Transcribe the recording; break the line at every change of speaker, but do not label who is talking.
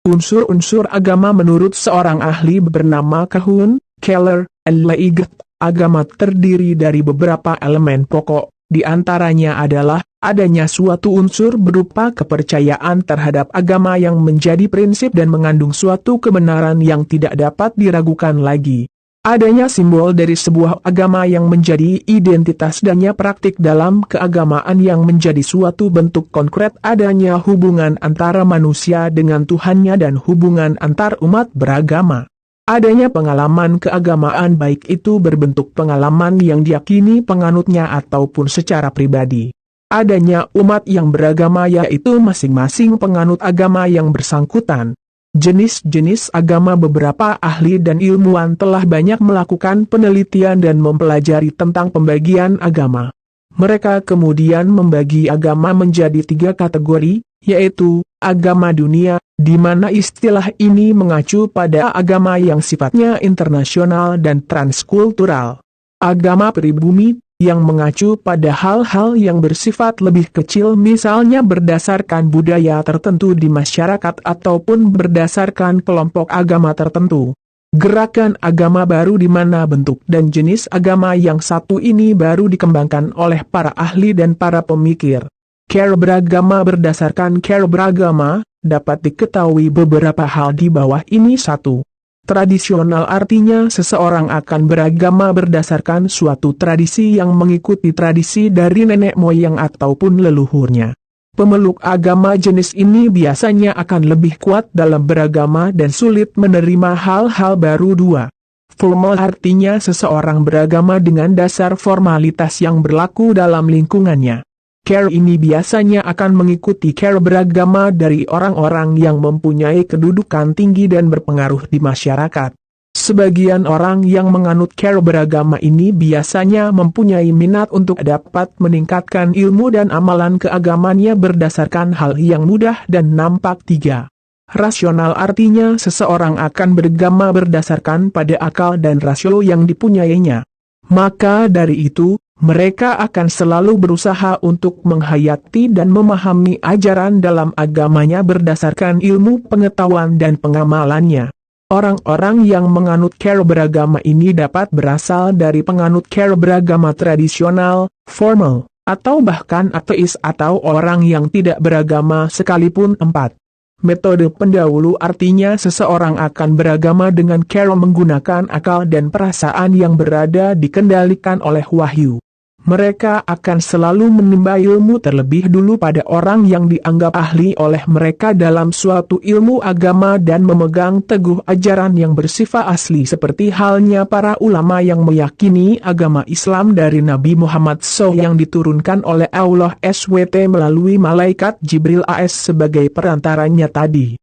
Unsur-unsur agama menurut seorang ahli bernama Kahun, Keller, Leigert, agama terdiri dari beberapa elemen pokok, di antaranya adalah adanya suatu unsur berupa kepercayaan terhadap agama yang menjadi prinsip dan mengandung suatu kebenaran yang tidak dapat diragukan lagi. Adanya simbol dari sebuah agama yang menjadi identitas dannya praktik dalam keagamaan yang menjadi suatu bentuk konkret adanya hubungan antara manusia dengan Tuhannya dan hubungan antar umat beragama. Adanya pengalaman keagamaan baik itu berbentuk pengalaman yang diyakini penganutnya ataupun secara pribadi. Adanya umat yang beragama yaitu masing-masing penganut agama yang bersangkutan. Jenis-jenis agama beberapa ahli dan ilmuwan telah banyak melakukan penelitian dan mempelajari tentang pembagian agama. Mereka kemudian membagi agama menjadi 3 kategori, yaitu agama dunia, di mana istilah ini mengacu pada agama yang sifatnya internasional dan transkultural. Agama pribumi, yang mengacu pada hal-hal yang bersifat lebih kecil misalnya berdasarkan budaya tertentu di masyarakat ataupun berdasarkan kelompok agama tertentu. Gerakan agama baru di mana bentuk dan jenis agama yang satu ini baru dikembangkan oleh para ahli dan para pemikir. Cara beragama berdasarkan cara beragama, dapat diketahui beberapa hal di bawah ini. 1. Tradisional artinya seseorang akan beragama berdasarkan suatu tradisi yang mengikuti tradisi dari nenek moyang ataupun leluhurnya. Pemeluk agama jenis ini biasanya akan lebih kuat dalam beragama dan sulit menerima hal-hal baru. 2. Formal artinya seseorang beragama dengan dasar formalitas yang berlaku dalam lingkungannya. Cara ini biasanya akan mengikuti cara beragama dari orang-orang yang mempunyai kedudukan tinggi dan berpengaruh di masyarakat. Sebagian orang yang menganut cara beragama ini biasanya mempunyai minat untuk dapat meningkatkan ilmu dan amalan keagamannya berdasarkan hal yang mudah dan nampak. 3. Rasional artinya seseorang akan beragama berdasarkan pada akal dan rasio yang dipunyainya. Maka dari itu, mereka akan selalu berusaha untuk menghayati dan memahami ajaran dalam agamanya berdasarkan ilmu pengetahuan dan pengamalannya. Orang-orang yang menganut cara beragama ini dapat berasal dari penganut cara beragama tradisional, formal, atau bahkan ateis atau orang yang tidak beragama sekalipun. 4. Metode pendahulu artinya seseorang akan beragama dengan cara menggunakan akal dan perasaan yang berada dikendalikan oleh wahyu. Mereka akan selalu menimba ilmu terlebih dulu pada orang yang dianggap ahli oleh mereka dalam suatu ilmu agama dan memegang teguh ajaran yang bersifat asli seperti halnya para ulama yang meyakini agama Islam dari Nabi Muhammad SAW yang diturunkan oleh Allah SWT melalui malaikat Jibril AS sebagai perantaranya tadi.